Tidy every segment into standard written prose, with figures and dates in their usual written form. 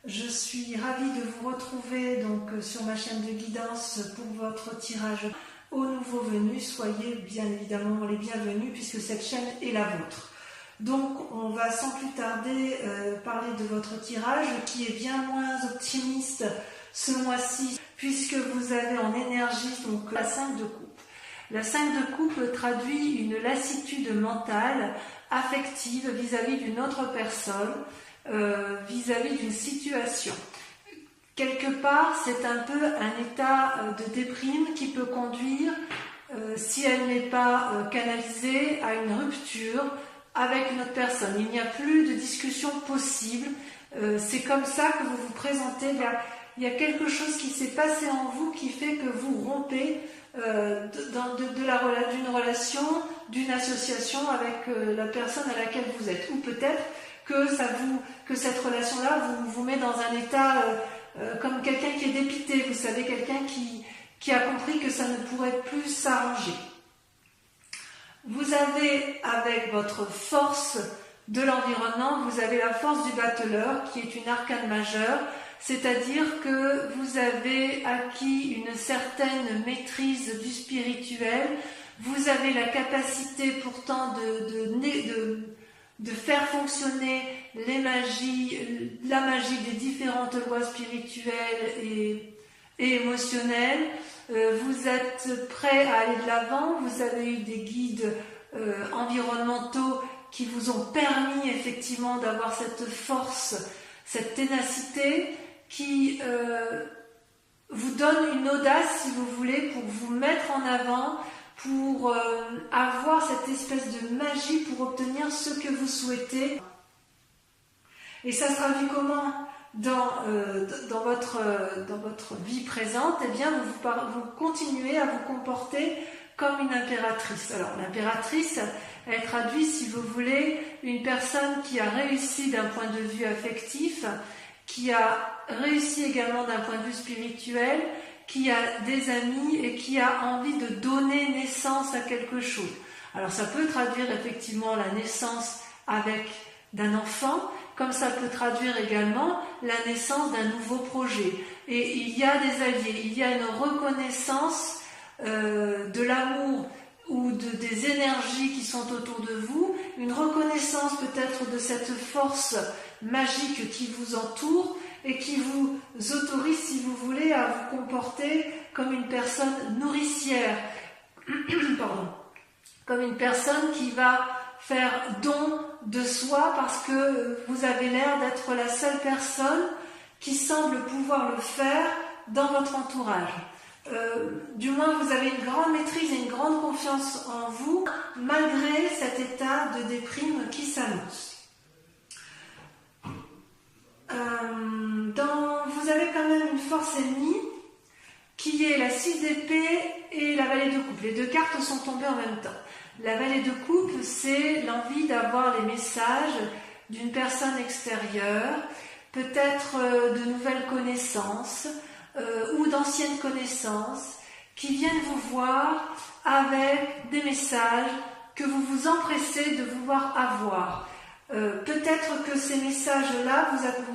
Je suis ravie de vous retrouver donc sur ma chaîne de guidance pour votre tirage aux nouveaux venus. Soyez bien évidemment les bienvenus puisque cette chaîne est la vôtre. Donc on va sans plus tarder parler de votre tirage qui est bien moins optimiste ce mois-ci puisque vous avez en énergie donc la 5 de coupe. La 5 de coupe traduit une lassitude mentale, affective vis-à-vis d'une autre personne, vis-à-vis d'une situation. Quelque part, c'est un peu un état de déprime qui peut conduire, si elle n'est pas canalisée, à une rupture avec une autre personne. Il n'y a plus de discussion possible. C'est comme ça que vous vous présentez. Il y a quelque chose qui s'est passé en vous qui fait que vous rompez d'une relation, d'une association avec la personne à laquelle vous êtes. Ou peut-être que cette relation-là vous met dans un état comme quelqu'un qui est dépité, vous savez, quelqu'un qui a compris que ça ne pourrait plus s'arranger. Vous avez, avec votre force de l'environnement, vous avez la force du battleur, qui est une arcane majeure, c'est-à-dire que vous avez acquis une certaine maîtrise du spirituel, vous avez la capacité pourtant de faire fonctionner la magie des différentes lois spirituelles et émotionnelles. Vous êtes prêt à aller de l'avant, vous avez eu des guides environnementaux qui vous ont permis effectivement d'avoir cette force, cette ténacité qui vous donne une audace, si vous voulez, pour vous mettre en avant, pour avoir cette espèce de magie pour obtenir ce que vous souhaitez. Et ça se traduit comment dans votre vie présente? Eh bien, vous continuez à vous comporter comme une impératrice. Alors, l'impératrice, elle traduit, si vous voulez, une personne qui a réussi d'un point de vue affectif, qui a réussi également d'un point de vue spirituel, qui a des amis et qui a envie de donner naissance à quelque chose. Alors ça peut traduire effectivement la naissance d'un enfant, comme ça peut traduire également la naissance d'un nouveau projet. Et il y a des alliés, il y a une reconnaissance de l'amour ou des énergies qui sont autour de vous, une reconnaissance peut-être de cette force magique qui vous entoure, et qui vous autorise, si vous voulez, à vous comporter comme une personne nourricière, pardon, comme une personne qui va faire don de soi parce que vous avez l'air d'être la seule personne qui semble pouvoir le faire dans votre entourage. Du moins, vous avez une grande maîtrise et une grande confiance en vous, malgré cet état de déprime qui s'annonce. Vous avez quand même une force ennemie qui est la 6 d'épée et la vallée de coupe. Les deux cartes sont tombées en même temps. La vallée de coupe, c'est l'envie d'avoir les messages d'une personne extérieure, peut-être de nouvelles connaissances ou d'anciennes connaissances qui viennent vous voir avec des messages que vous vous empressez de vouloir avoir. Peut-être que ces messages-là,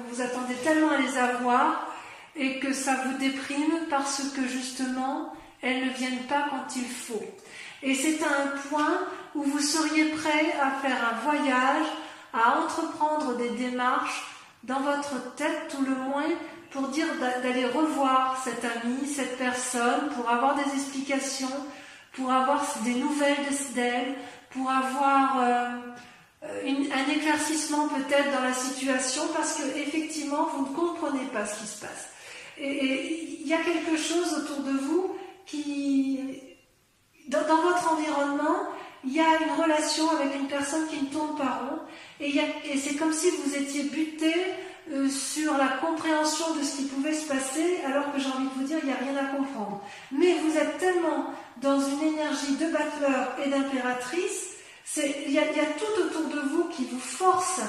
vous attendez tellement à les avoir et que ça vous déprime parce que justement, elles ne viennent pas quand il faut. Et c'est à un point où vous seriez prêt à faire un voyage, à entreprendre des démarches dans votre tête tout le moins pour dire d'aller revoir cet ami, cette personne, pour avoir des explications, pour avoir des nouvelles d'elle, pour avoir un éclaircissement peut-être dans la situation parce que effectivement vous ne comprenez pas ce qui se passe. Et il y a quelque chose autour de vous qui, dans votre environnement, il y a une relation avec une personne qui ne tourne pas rond et c'est comme si vous étiez buté sur la compréhension de ce qui pouvait se passer alors que j'ai envie de vous dire il n'y a rien à comprendre. Mais vous êtes tellement dans une énergie de battleur et d'impératrice. Il y a tout autour de vous qui vous force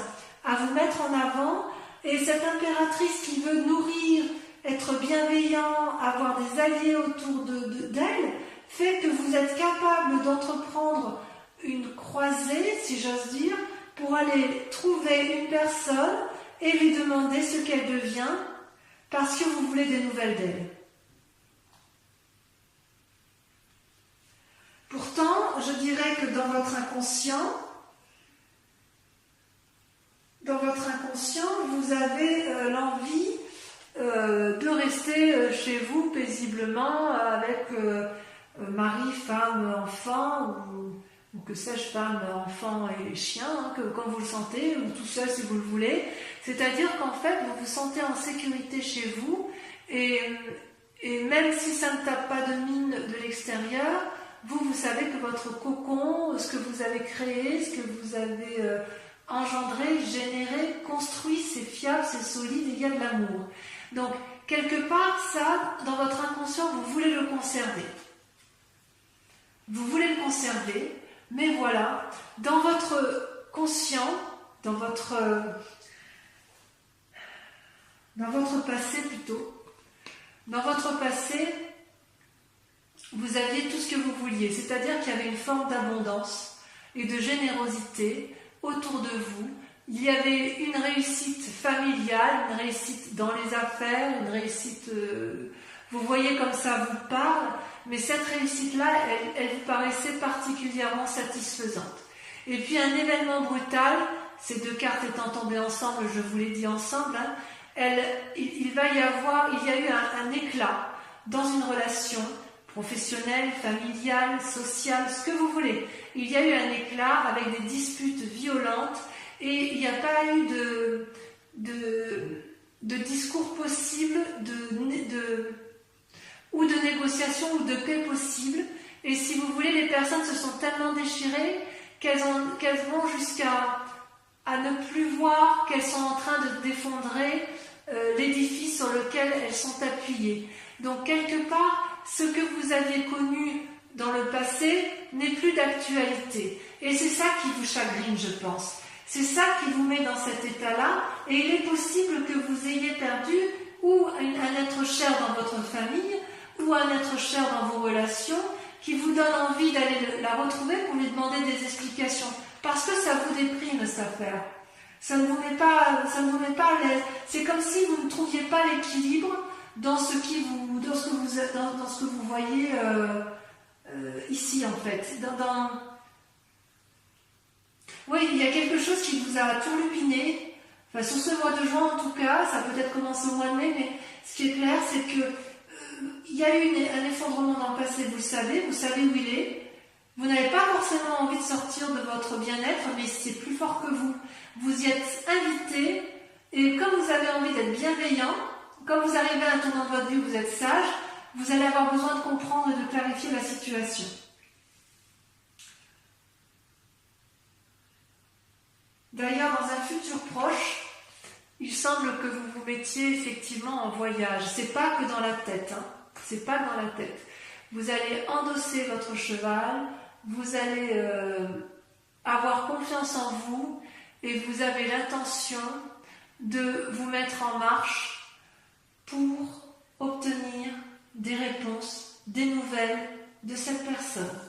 à vous mettre en avant et cette impératrice qui veut nourrir, être bienveillant, avoir des alliés autour d'elle fait que vous êtes capable d'entreprendre une croisée, si j'ose dire, pour aller trouver une personne et lui demander ce qu'elle devient parce que vous voulez des nouvelles d'elle. Pourtant, je dirais que dans votre inconscient, vous avez l'envie de rester chez vous paisiblement avec mari, femme, enfant, ou que sais-je, femme, enfant et chien, hein, quand vous le sentez, ou tout seul si vous le voulez. C'est-à-dire qu'en fait, vous vous sentez en sécurité chez vous, et même si ça ne tape pas de mine de l'extérieur, vous savez que votre cocon, ce que vous avez créé, ce que vous avez engendré, généré, construit, c'est fiable, c'est solide, et il y a de l'amour. Donc, quelque part, ça, dans votre inconscient, vous voulez le conserver. Vous voulez le conserver, mais voilà, dans votre conscient, dans votre passé plutôt, dans votre passé, vous aviez tout ce que vous vouliez, c'est-à-dire qu'il y avait une forme d'abondance et de générosité autour de vous. Il y avait une réussite familiale, une réussite dans les affaires, une réussite, vous voyez comme ça vous parle, mais cette réussite-là, elle vous paraissait particulièrement satisfaisante. Et puis un événement brutal, ces deux cartes étant tombées ensemble, je vous l'ai dit ensemble, hein, il y a eu un éclat dans une relation professionnelle, familiale, sociale, ce que vous voulez. Il y a eu un éclat avec des disputes violentes et il n'y a pas eu de discours possible, ou de négociation ou de paix possible. Et si vous voulez, les personnes se sont tellement déchirées qu'elles vont jusqu'à ne plus voir qu'elles sont en train de défendrer l'édifice sur lequel elles sont appuyées. Donc quelque part, ce que vous aviez connu dans le passé n'est plus d'actualité. Et c'est ça qui vous chagrine, je pense. C'est ça qui vous met dans cet état-là. Et il est possible que vous ayez perdu ou un être cher dans votre famille, ou un être cher dans vos relations, qui vous donne envie d'aller la retrouver pour lui demander des explications. Parce que ça vous déprime, cette affaire. Ça ne vous met pas à l'aise. C'est comme si vous ne trouviez pas l'équilibre dans ce que vous voyez ici, en fait. Oui, il y a quelque chose qui vous a turlupiné. Enfin, sur ce mois de juin, en tout cas, ça a peut-être commencé au mois de mai, mais ce qui est clair, c'est que il y a eu un effondrement dans le passé, vous savez où il est. Vous n'avez pas forcément envie de sortir de votre bien-être, mais c'est plus fort que vous. Vous y êtes invité, et comme vous avez envie d'être bienveillant, comme vous arrivez à un tournant de votre vie où vous êtes sage, vous allez avoir besoin de comprendre et de clarifier la situation. D'ailleurs, dans un futur proche, il semble que vous vous mettiez effectivement en voyage. C'est pas que dans la tête, hein. C'est pas dans la tête. Vous allez endosser votre cheval, vous allez avoir confiance en vous et vous avez l'intention de vous mettre en marche pour obtenir des réponses, des nouvelles de cette personne.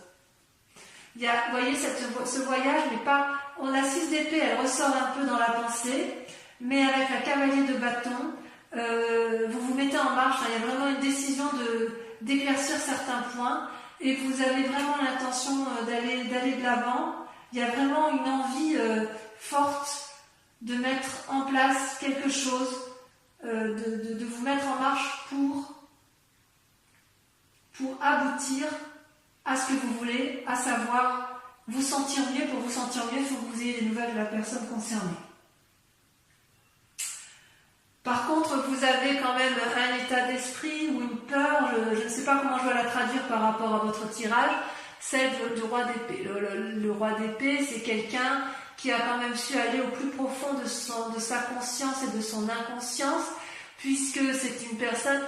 Vous voyez, ce voyage n'est pas... On a 6 d'épée, elle ressort un peu dans la pensée, mais avec la cavalier de bâton, vous vous mettez en marche. Il y a vraiment une décision d'éclaircir certains points, et vous avez vraiment l'intention d'aller de l'avant. Il y a vraiment une envie forte de mettre en place quelque chose, de vous mettre en marche pour aboutir à ce que vous voulez, à savoir vous sentir mieux. Pour vous sentir mieux, il faut que vous ayez des nouvelles de la personne concernée. Par contre, vous avez quand même un état d'esprit ou une peur, je ne sais pas comment je dois la traduire par rapport à votre tirage, celle du roi d'épée. Le roi d'épée, c'est quelqu'un qui a quand même su aller au plus profond de sa conscience et de son inconscience, puisque c'est une personne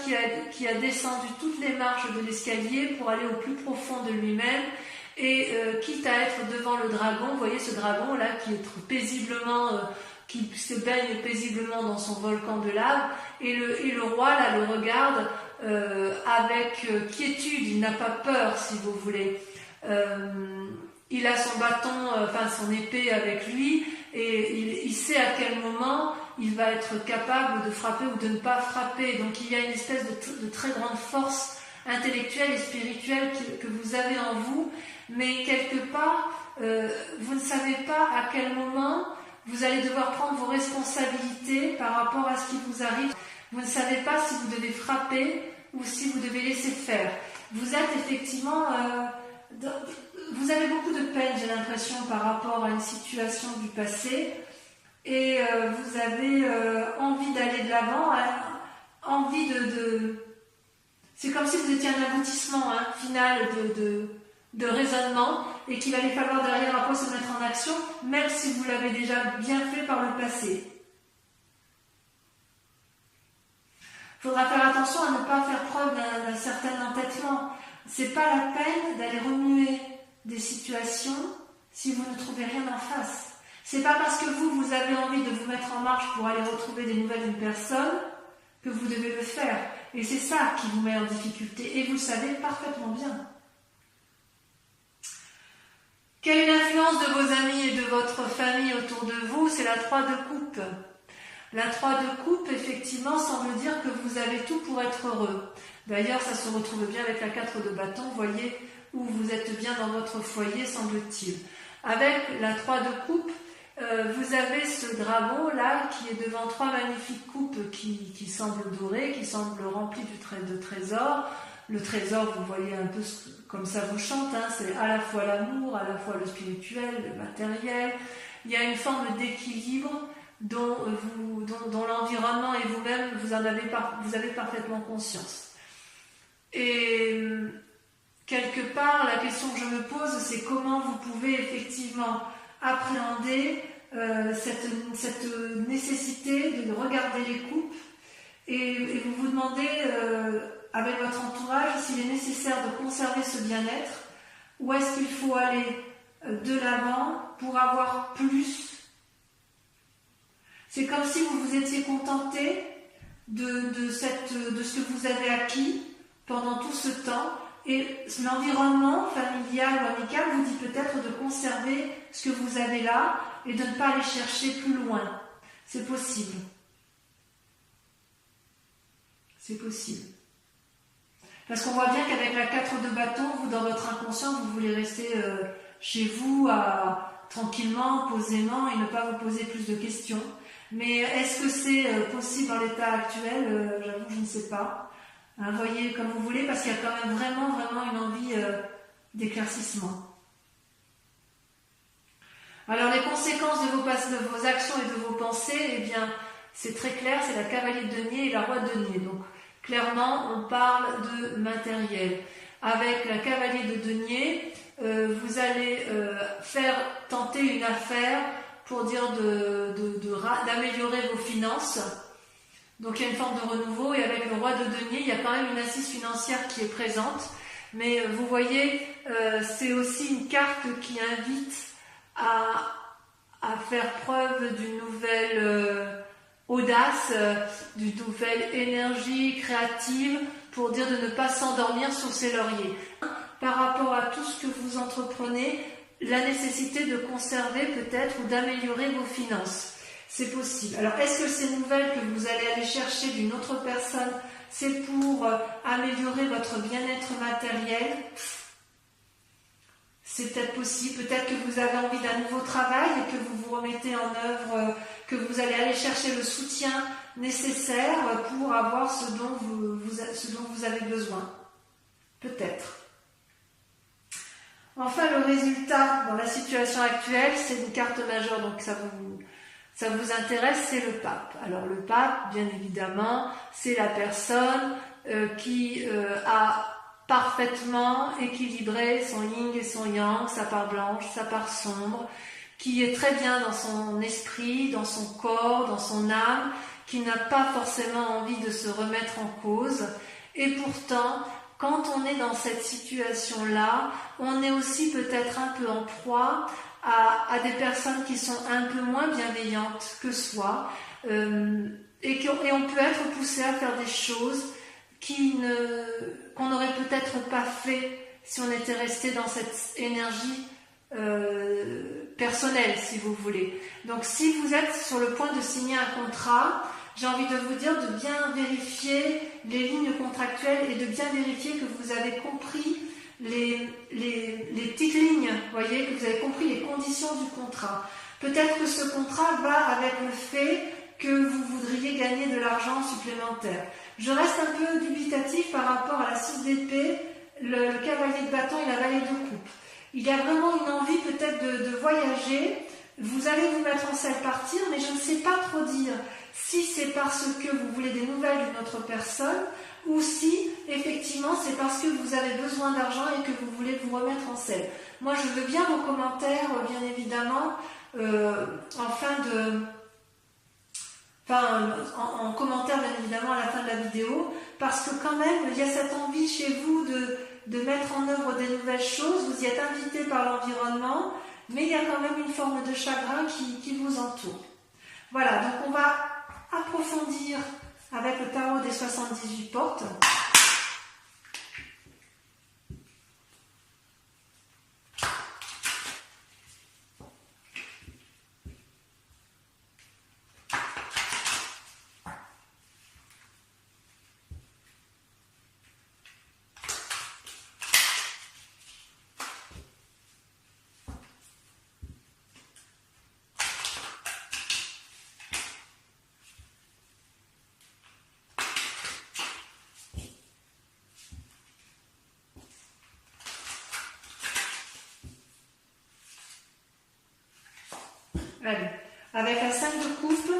qui a descendu toutes les marches de l'escalier pour aller au plus profond de lui-même, et quitte à être devant le dragon, vous voyez ce dragon là qui est paisiblement... qui se baigne paisiblement dans son volcan de lave, et le roi là le regarde avec quiétude, il n'a pas peur si vous voulez. Il a son bâton, son épée avec lui, et il sait à quel moment il va être capable de frapper ou de ne pas frapper. Donc il y a une espèce de très grande force intellectuelle et spirituelle que vous avez en vous, mais quelque part, vous ne savez pas à quel moment vous allez devoir prendre vos responsabilités par rapport à ce qui vous arrive. Vous ne savez pas si vous devez frapper ou si vous devez laisser faire. Vous êtes effectivement... vous avez beaucoup de peine, j'ai l'impression, par rapport à une situation du passé, et vous avez envie d'aller de l'avant, envie de... C'est comme si vous étiez un aboutissement final de raisonnement, et qu'il allait falloir derrière après se mettre en action, même si vous l'avez déjà bien fait par le passé. Il faudra faire attention à ne pas faire preuve d'un certain entêtement. C'est pas la peine d'aller remuer des situations si vous ne trouvez rien en face. C'est pas parce que vous avez envie de vous mettre en marche pour aller retrouver des nouvelles d'une personne que vous devez le faire. Et c'est ça qui vous met en difficulté. Et vous le savez parfaitement bien. Quelle est l'influence de vos amis et de votre famille autour de vous? C'est la 3 de coupe. La 3 de coupe, effectivement, semble dire que vous avez tout pour être heureux. D'ailleurs, ça se retrouve bien avec la 4 de bâton, vous voyez, où vous êtes bien dans votre foyer, semble-t-il. Avec la 3 de coupe, vous avez ce dragon-là qui est devant 3 magnifiques coupes qui semblent dorées, qui semblent remplies de trésors. Le trésor, vous voyez un peu comme ça vous chante, c'est à la fois l'amour, à la fois le spirituel, le matériel. Il y a une forme d'équilibre dont l'environnement et vous-même, vous avez parfaitement conscience. Et quelque part, la question que je me pose, c'est comment vous pouvez effectivement appréhender cette nécessité de regarder les coupes et vous vous demandez avec votre entourage s'il est nécessaire de conserver ce bien-être ou est-ce qu'il faut aller de l'avant pour avoir plus. C'est comme si vous vous étiez contenté de ce que vous avez acquis pendant tout ce temps et l'environnement familial ou amical vous dit peut-être de conserver ce que vous avez là et de ne pas aller chercher plus loin. C'est possible. C'est possible. Parce qu'on voit bien qu'avec la 4 de bâton, vous, dans votre inconscient, vous voulez rester chez vous tranquillement, posément et ne pas vous poser plus de questions. Mais est-ce que c'est possible dans l'état actuel? J'avoue, je ne sais pas. Voyez comme vous voulez, parce qu'il y a quand même vraiment une envie d'éclaircissement. Alors les conséquences de vos actions et de vos pensées, eh bien, c'est très clair, c'est la cavalier de denier et la roi de denier. Donc, clairement, on parle de matériel. Avec la cavalier de denier, vous allez tenter une affaire pour dire d'améliorer vos finances. Donc il y a une forme de renouveau et avec le roi de denier, il y a quand même une assise financière qui est présente. Mais vous voyez, c'est aussi une carte qui invite à faire preuve d'une nouvelle audace, d'une nouvelle énergie créative pour dire de ne pas s'endormir sur ses lauriers. Par rapport à tout ce que vous entreprenez, la nécessité de conserver peut-être ou d'améliorer vos finances. C'est possible. Alors, est-ce que ces nouvelles que vous allez aller chercher d'une autre personne, c'est pour améliorer votre bien-être matériel? C'est peut-être possible. Peut-être que vous avez envie d'un nouveau travail et que vous vous remettez en œuvre, que vous allez aller chercher le soutien nécessaire pour avoir ce dont vous avez besoin. Peut-être. Enfin, le résultat dans la situation actuelle, c'est une carte majeure, donc ça vous intéresse, c'est le pape. Alors le pape, bien évidemment, c'est la personne qui a parfaitement équilibré son yin et son yang, sa part blanche, sa part sombre, qui est très bien dans son esprit, dans son corps, dans son âme, qui n'a pas forcément envie de se remettre en cause. Et pourtant, quand on est dans cette situation-là, on est aussi peut-être un peu en proie à des personnes qui sont un peu moins bienveillantes que soi et on peut être poussé à faire des choses qu'on n'aurait peut-être pas fait si on était resté dans cette énergie personnel, si vous voulez. Donc si vous êtes sur le point de signer un contrat, j'ai envie de vous dire de bien vérifier les lignes contractuelles et de bien vérifier que vous avez compris les petites lignes, voyez, que vous avez compris les conditions du contrat. Peut-être que ce contrat va avec le fait que vous voudriez gagner de l'argent supplémentaire. Je reste un peu dubitatif par rapport à la 6 d'épée, le cavalier de bâton et la valet de coupe. Il y a vraiment une envie peut-être de voyager. Vous allez vous mettre en selle partir, mais je ne sais pas trop dire si c'est parce que vous voulez des nouvelles d'une autre personne ou si effectivement c'est parce que vous avez besoin d'argent et que vous voulez vous remettre en selle. Moi je veux bien vos commentaires, bien évidemment, en commentaire bien évidemment à la fin de la vidéo, parce que quand même il y a cette envie chez vous de mettre en œuvre des nouvelles choses, vous y êtes invité par l'environnement, mais il y a quand même une forme de chagrin qui vous entoure. Voilà, donc on va approfondir avec le tarot des 78 portes. Allez, avec la 5 de coupe,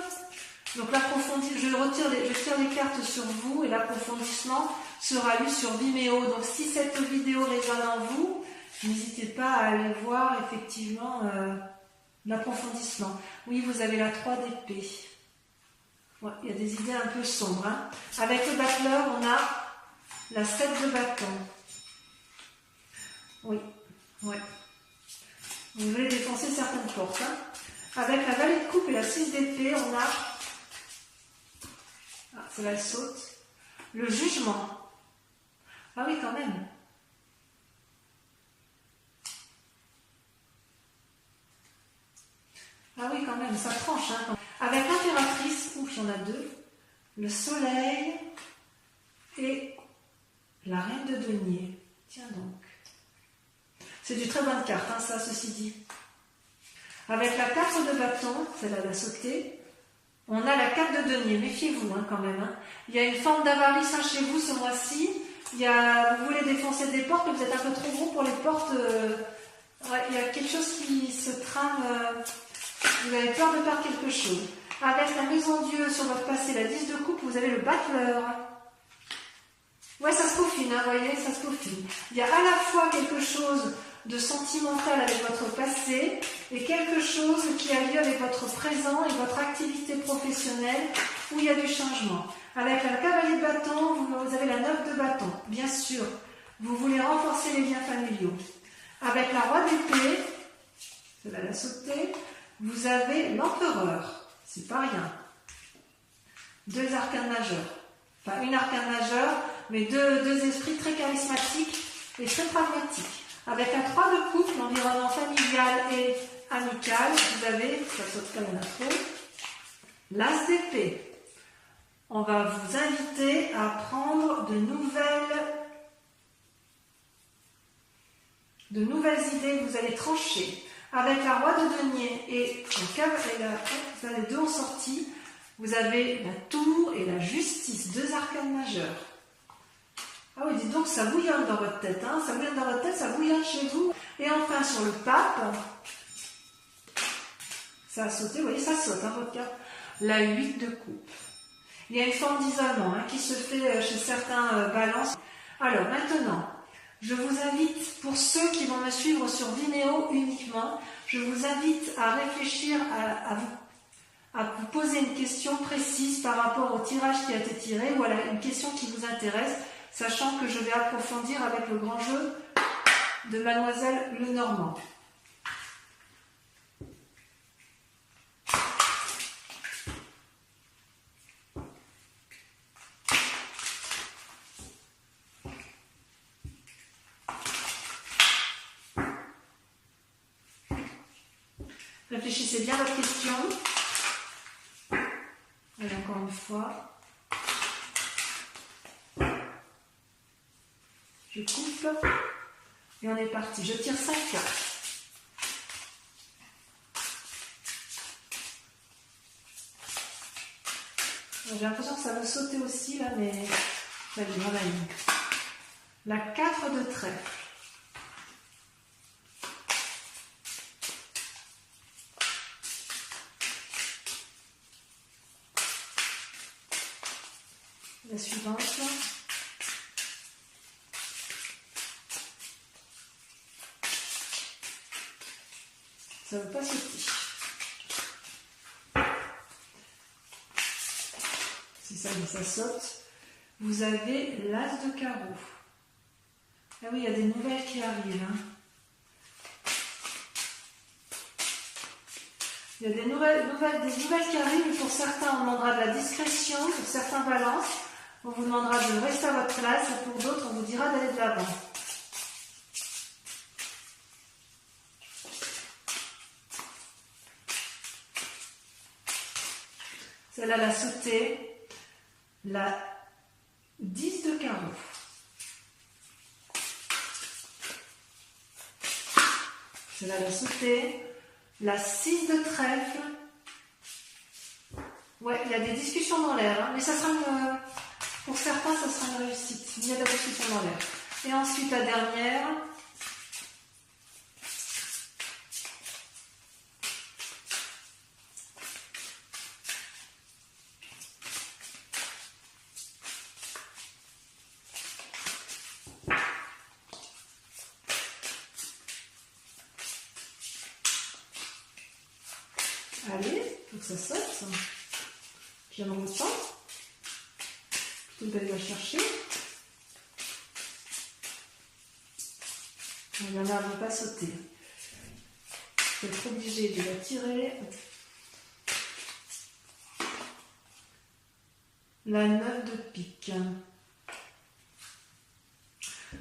donc l'approfondissement, je tire les cartes sur vous et l'approfondissement sera lu sur Vimeo. Donc si cette vidéo résonne en vous, n'hésitez pas à aller voir effectivement l'approfondissement. Oui, vous avez la 3 d'épée. Ouais, il y a des idées un peu sombres. Hein. Avec le battleur, on a la 7 de bâton. Oui, ouais. Vous voulez défoncer certaines portes. Hein. Avec la valet de coupe et la 6 d'épée, on a, c'est là elle saute, le jugement. Ah oui, quand même. Ah oui, quand même, ça tranche. Hein. Avec l'impératrice, ouf, il y en a deux, le soleil et la reine de denier. Tiens donc. C'est du très bonne carte, hein, ça, ceci dit. Avec la 4 de bâton, celle-là elle a sauté, on a la 4 de denier, méfiez-vous hein, quand même. Hein. Il y a une forme d'avarice hein, chez vous ce mois-ci, vous voulez défoncer des portes, mais vous êtes un peu trop gros pour les portes, ouais, il y a quelque chose qui se trame, vous avez peur de perdre quelque chose. Avec la maison Dieu sur votre passé, la 10 de coupe, vous avez le battleur. Ouais, ça se peaufine, hein, voyez, ça se peaufine. Il y a à la fois quelque chose de sentimental avec votre passé et quelque chose qui a lieu avec votre présent et votre activité professionnelle où il y a du changement. Avec la cavalier de bâton, vous avez la 9 de bâton. Bien sûr, vous voulez renforcer les liens familiaux. Avec la roi d'épée, celle-là la sauter, vous avez l'empereur. C'est pas rien. Deux arcanes majeurs. Enfin, une arcane majeure, mais deux esprits très charismatiques et très pragmatiques. Avec la 3 de coupe, l'environnement familial et amical, vous avez, ça saute comme un trop, l'as d'épée. On va vous inviter à prendre de nouvelles idées, vous allez trancher. Avec la roi de denier et vous avez deux en sortie, vous avez la tour et la justice, deux arcanes majeurs. Ah oui, dites donc, ça bouillonne dans votre tête, hein, ça bouillonne dans votre tête, ça bouillonne chez vous. Et enfin, sur le pape, ça a sauté, vous voyez, ça saute, hein, votre carte. La 8 de coupe. Il y a une forme d'isolement hein, qui se fait chez certains balances. Alors, maintenant, je vous invite, pour ceux qui vont me suivre sur Vimeo uniquement, je vous invite à réfléchir à vous poser une question précise par rapport au tirage qui a été tiré ou à une question qui vous intéresse, sachant que je vais approfondir avec le grand jeu de Mademoiselle Lenormand. Réfléchissez bien à votre question. Et encore une fois. Je coupe. Et on est parti. Je tire 5 cartes. J'ai l'impression que ça va sauter aussi là, mais ça va bien aller. La 4 de trèfle. La suivante. Ça ne veut pas sauter. Si ça saute, vous avez l'as de carreau. Ah oui, il y a des nouvelles qui arrivent. Hein. Il y a des nouvelles qui arrivent, et pour certains, on demandera de la discrétion, pour certains balances, on vous demandera de rester à votre place, et pour d'autres, on vous dira d'aller de l'avant. Celle-là, elle a sauté. La 10 de carreau. Celle-là, elle a sauté. La 6 de trèfle. Ouais, il y a des discussions dans l'air, hein, mais ça sera pour certains, ça sera une réussite. Il y a de la discussion dans l'air. Et ensuite, la dernière. Allez, il faut que ça saute. Puis on reprend. Plutôt que d'aller la chercher. Il y en a, elle ne va pas sauter. Vous êtes obligé de la tirer. La 9 de pique.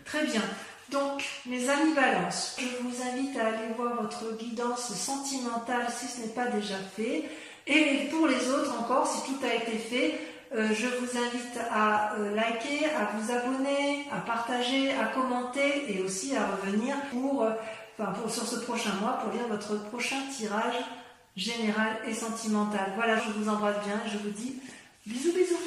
Très bien. Donc, mes amis Balance, je vous invite à aller voir votre guidance sentimentale si ce n'est pas déjà fait. Et pour les autres encore, si tout a été fait, je vous invite à liker, à vous abonner, à partager, à commenter et aussi à revenir sur ce prochain mois pour lire votre prochain tirage général et sentimental. Voilà, je vous embrasse bien et je vous dis bisous bisous.